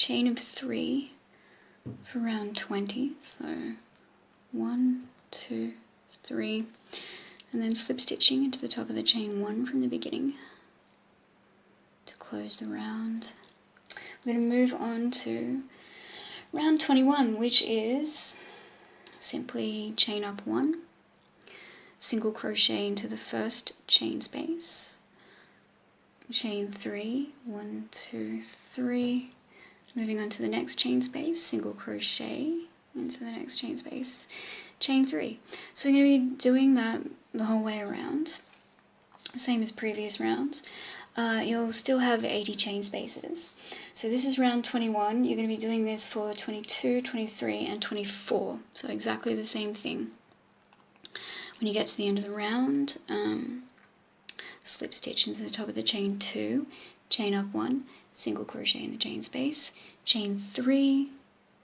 chain of 3 for round 20. So 1, 2, 3, and then slip stitching into the top of the chain 1 from the beginning to close the round. We're going to move on to round 21, which is simply chain up 1, single crochet into the first chain space, chain 3, 1, 2, 3, moving on to the next chain space, single crochet into the next chain space, chain 3. So we're going to be doing that the whole way around, same as previous rounds. You'll still have 80 chain spaces. So this is round 21. You're going to be doing this for 22, 23, and 24. So exactly the same thing. When you get to the end of the round, slip stitch into the top of the chain 2, chain up 1, single crochet in the chain space, chain 3,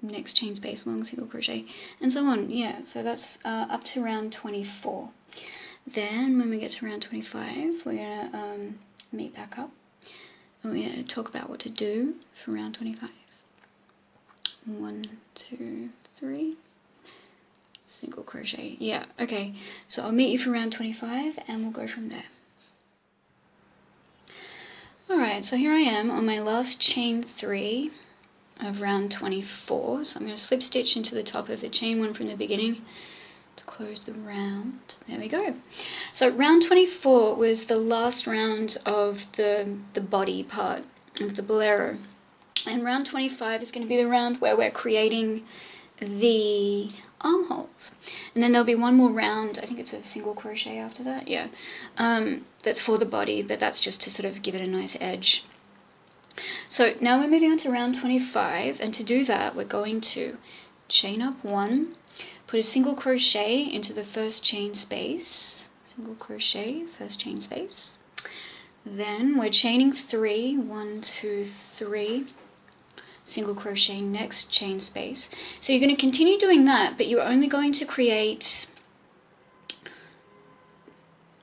next chain space along, single crochet, and so on. Yeah, so that's up to round 24. Then when we get to round 25, we're going to meet back up and we're going to talk about what to do for round 25. 1, 2, 3, single crochet. Yeah, okay, so I'll meet you for round 25 and we'll go from there. Alright, so here I am on my last chain 3 of round 24. So I'm going to slip stitch into the top of the chain 1 from the beginning to close the round. There we go. So round 24 was the last round of the body part of the Bolero. And round 25 is going to be the round where we're creating the armholes. And then there'll be one more round, I think it's a single crochet after that, yeah, that's for the body, but that's just to sort of give it a nice edge. So now we're moving on to round 25, and to do that we're going to chain up 1, put a single crochet into the first chain space, single crochet, first chain space, then we're chaining 3, 1, 2, 3, single crochet, next chain space. So you're going to continue doing that, but you're only going to create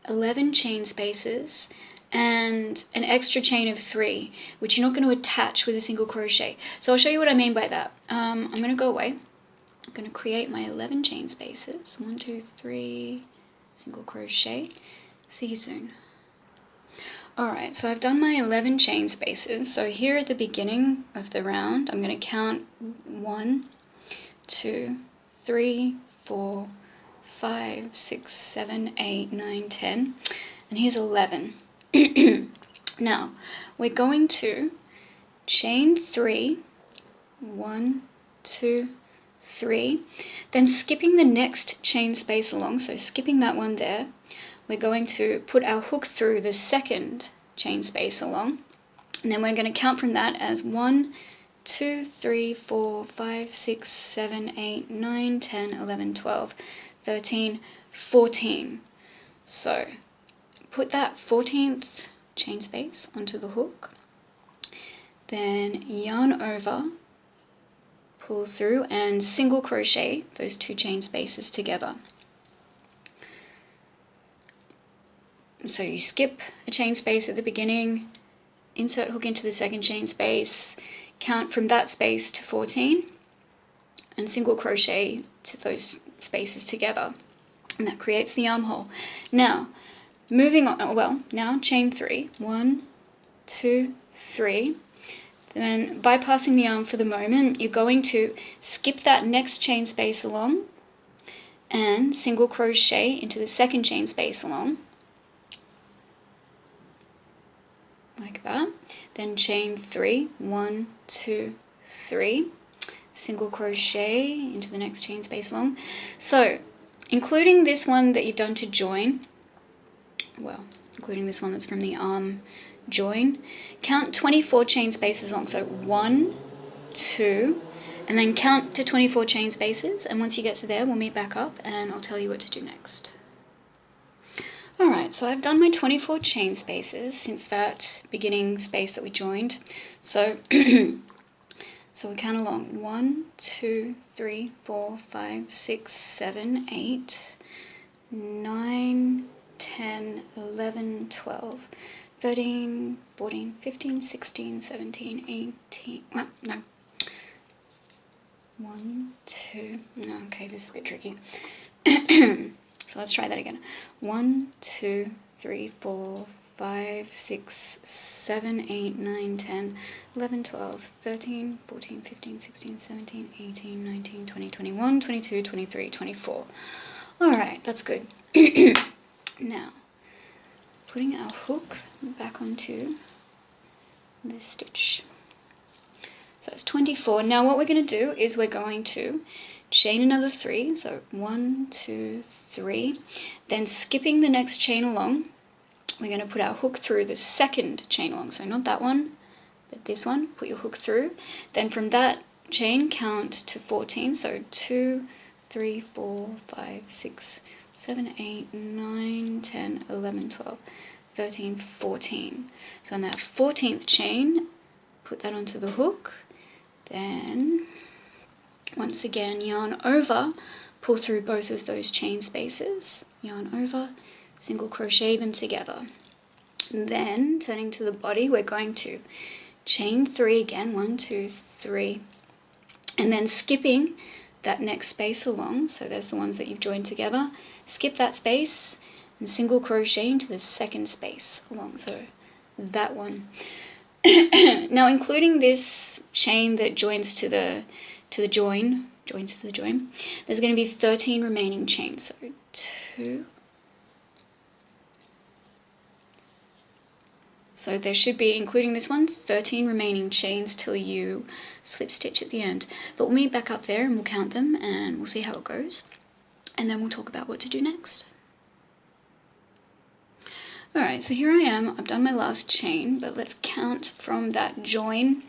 11 chain spaces and an extra chain of 3, which you're not going to attach with a single crochet. So I'll show you what I mean by that. I'm going to go away. I'm going to create my 11 chain spaces. 1, 2, 3, single crochet. See you soon. Alright, so I've done my 11 chain spaces. So here at the beginning of the round, I'm going to count 1, 2, 3, 4, 5, 6, 7, 8, 9, 10, and here's 11. Now, we're going to chain 3, 1, 2, 3, then skipping the next chain space along, so skipping that one there, we're going to put our hook through the second chain space along, and then we're going to count from that as 1, 2, 3, 4, 5, 6, 7, 8, 9, 10, 11, 12, 13, 14. So put that 14th chain space onto the hook, then yarn over, pull through, and single crochet those 2 chain spaces together. So you skip a chain space at the beginning, insert hook into the second chain space, count from that space to 14, and single crochet to those spaces together, and that creates the armhole. Now, moving on, well, now chain 3, 1, 2, 3, then bypassing the arm for the moment, you're going to skip that next chain space along, and single crochet into the second chain space along, like that, then chain 3, 1, 2, 3, single crochet into the next chain space along. So, including this one that you've done to join, well, including this one that's from the arm join, count 24 chain spaces long. So 1, 2, and then count to 24 chain spaces, and once you get to there, we'll meet back up and I'll tell you what to do next. Alright, so I've done my 24 chain spaces since that beginning space that we joined. So, so we count along 1, 2, 3, 4, 5, 6, 7, 8, 9, 10, 11, 12, 13, 14, 15, 16, 17, 18, no, 1, 2, no, okay, this is a bit tricky. So let's try that again. 1, 2, 3, 4, 5, 6, 7, 8, 9, 10, 11, 12, 13, 14, 15, 16, 17, 18, 19, 20, 21, 22, 23, 24. Alright, that's good. Now, putting our hook back onto the stitch. So that's 24. Now what we're going to do is we're going to chain another 3. So 1, 2, 3. Then skipping the next chain along, we're going to put our hook through the second chain along. So not that one, but this one. Put your hook through. Then from that chain, count to 14. So 2, 3, 4, 5, 6, 7, 8, 9, 10, 11, 12, 13, 14. So on that 14th chain, put that onto the hook. Then, once again, yarn over, pull through both of those chain spaces, yarn over, single crochet them together. And then, turning to the body, we're going to chain 3 again, 1, 2, 3, and then skipping that next space along, so there's the ones that you've joined together, skip that space, and single crochet into the second space along, so that one. Now, including this chain that joins to the join, there's going to be 13 remaining chains. So 2. So there should be, including this one, 13 remaining chains till you slip stitch at the end. But we'll meet back up there and we'll count them and we'll see how it goes. And then we'll talk about what to do next. Alright, so here I am. I've done my last chain, but let's count from that join.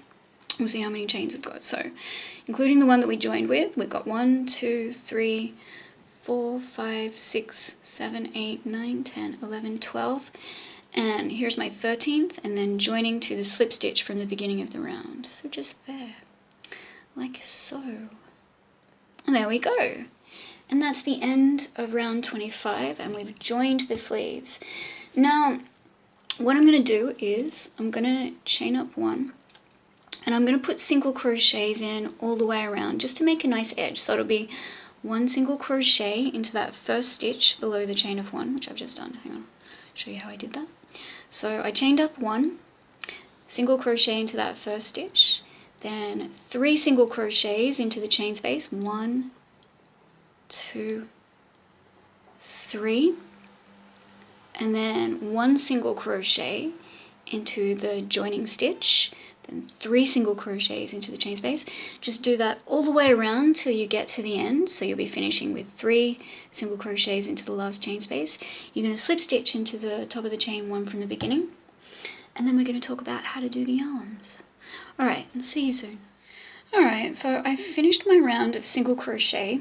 We'll see how many chains we've got. So, including the one that we joined with, we've got 1, 2, 3, 4, 5, 6, 7, 8, 9, 10, 11, 12. And here's my 13th, and then joining to the slip stitch from the beginning of the round. So just there, like so. And there we go. And that's the end of round 25, and we've joined the sleeves. Now, what I'm going to do is I'm going to chain up 1, and I'm going to put single crochets in all the way around just to make a nice edge. So it'll be 1 single crochet into that first stitch below the chain of 1, which I've just done. Hang on, I'll show you how I did that. So I chained up 1, single crochet into that first stitch, then 3 single crochets into the chain space, 1, 2, 3, and then 1 single crochet into the joining stitch, then 3 single crochets into the chain space. Just do that all the way around till you get to the end, so you'll be finishing with 3 single crochets into the last chain space. You're going to slip stitch into the top of the chain 1 from the beginning, and then we're going to talk about how to do the arms. Alright, and see you soon. Alright, so I've finished my round of single crochet,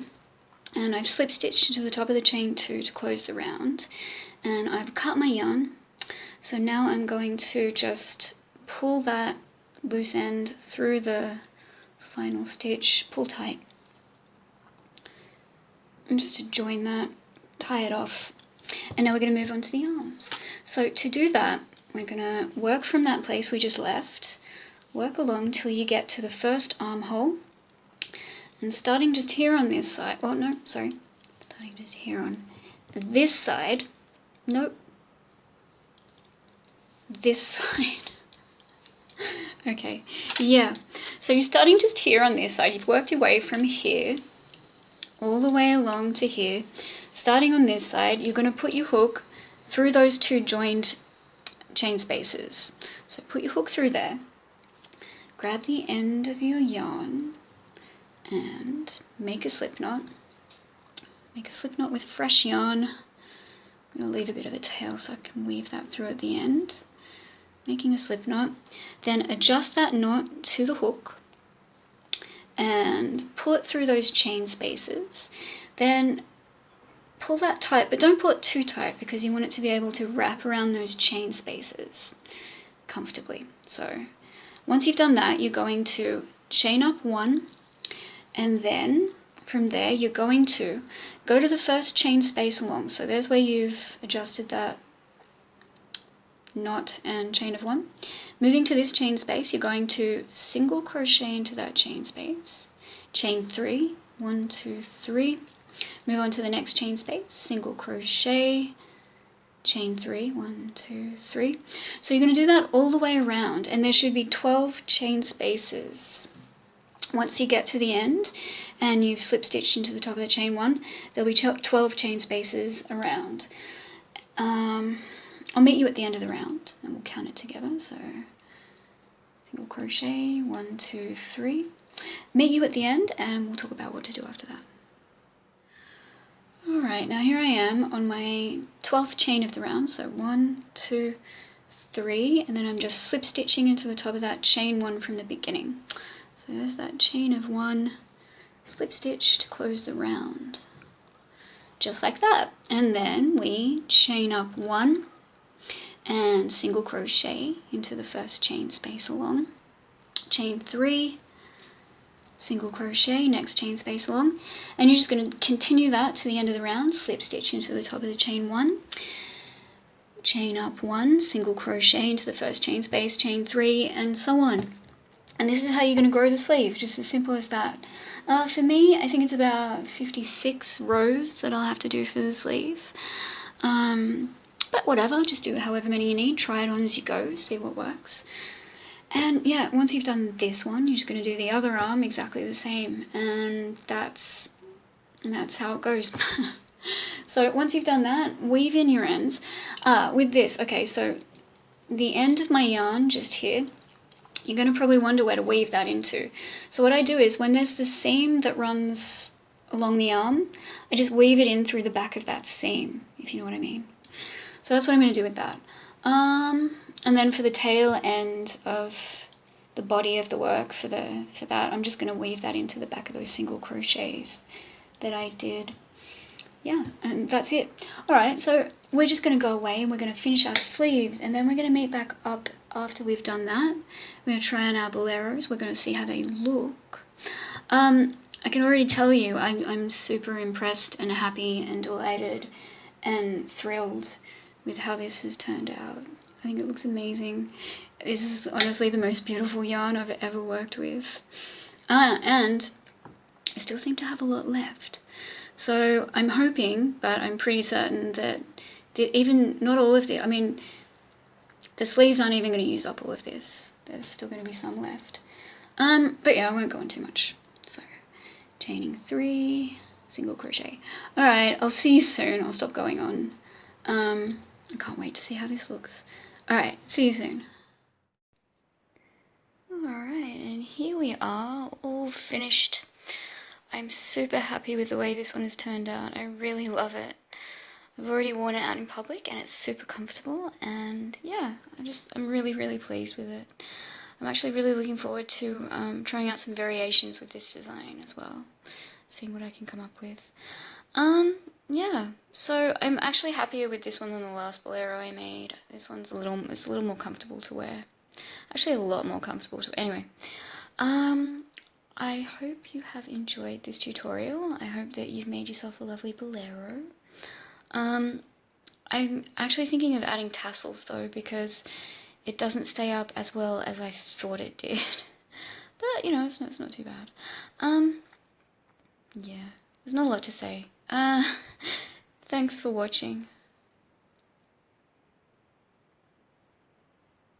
and I've slip stitched into the top of the chain 2 to close the round, and I've cut my yarn. So now I'm going to just pull that loose end through the final stitch, pull tight, and just to join that, tie it off, and now we're going to move on to the arms. So to do that, we're going to work from that place we just left, work along till you get to the first armhole, and starting just here on this side, oh no, sorry, starting just here on this side, nope, this side. Okay, yeah, so you're starting just here on this side. You've worked your way from here all the way along to here. Starting on this side, you're going to put your hook through those 2 joined chain spaces. So put your hook through there, grab the end of your yarn and make a slip knot. Make a slip knot with fresh yarn. I'm going to leave a bit of a tail so I can weave that through at the end. Making a slip knot, then adjust that knot to the hook and pull it through those chain spaces. Then pull that tight, but don't pull it too tight because you want it to be able to wrap around those chain spaces comfortably. So once you've done that, you're going to chain up 1, and then from there you're going to go to the first chain space along. So there's where you've adjusted that knot and chain of 1. Moving to this chain space, you're going to single crochet into that chain space, chain 3, 1, 2, 3, move on to the next chain space, single crochet, chain 3, 1, 2, 3. So you're going to do that all the way around, and there should be 12 chain spaces. Once you get to the end and you've slip stitched into the top of the chain 1, there'll be 12 chain spaces around. I'll meet you at the end of the round and we'll count it together. So single crochet, 1, 2, 3. Meet you at the end and we'll talk about what to do after that. Alright, now here I am on my 12th chain of the round, so 1, 2, 3, and then I'm just slip stitching into the top of that chain 1 from the beginning. So there's that chain of 1, slip stitch to close the round, just like that. And then we chain up 1 and single crochet into the first chain space along, chain 3, single crochet, next chain space along, and you're just going to continue that to the end of the round, slip stitch into the top of the chain 1, chain up 1, single crochet into the first chain space, chain 3, and so on. And this is how you're going to grow the sleeve, just as simple as that. For me, I think it's about 56 rows that I'll have to do for the sleeve. But whatever, just do however many you need, try it on as you go, see what works. And yeah, once you've done this one, you're just going to do the other arm exactly the same, and that's how it goes. So once you've done that, weave in your ends. With this, okay, so the end of my yarn just here, you're going to probably wonder where to weave that into. So what I do is, when there's the seam that runs along the arm, I just weave it in through the back of that seam, if you know what I mean. So that's what I'm going to do with that. And then for the tail end of the body of the work, for that, I'm just going to weave that into the back of those single crochets that I did. Yeah, and that's it. Alright, so we're just going to go away and we're going to finish our sleeves, and then we're going to meet back up after we've done that. We're going to try on our boleros. We're going to see how they look. I can already tell you I'm super impressed and happy and delighted and thrilled with how this has turned out. I think it looks amazing. This is honestly the most beautiful yarn I've ever worked with. And I still seem to have a lot left. So I'm hoping, but I'm pretty certain that even not all of I mean, the sleeves aren't even going to use up all of this. There's still going to be some left. But yeah, I won't go on too much. So, chaining 3, single crochet. Alright, I'll see you soon. I'll stop going on. I can't wait to see how this looks. Alright, see you soon. Alright, and here we are, all finished. I'm super happy with the way this one has turned out. I really love it. I've already worn it out in public and it's super comfortable, and yeah, I'm really pleased with it. I'm actually really looking forward to trying out some variations with this design as well, seeing what I can come up with. Yeah, so I'm actually happier with this one than the last Bolero I made. This one's it's a little more comfortable to wear. Actually a lot more comfortable to, anyway. I hope you have enjoyed this tutorial. I hope that you've made yourself a lovely Bolero. I'm actually thinking of adding tassels though, because it doesn't stay up as well as I thought it did. But, you know, it's not too bad. Yeah, there's not a lot to say. Thanks for watching.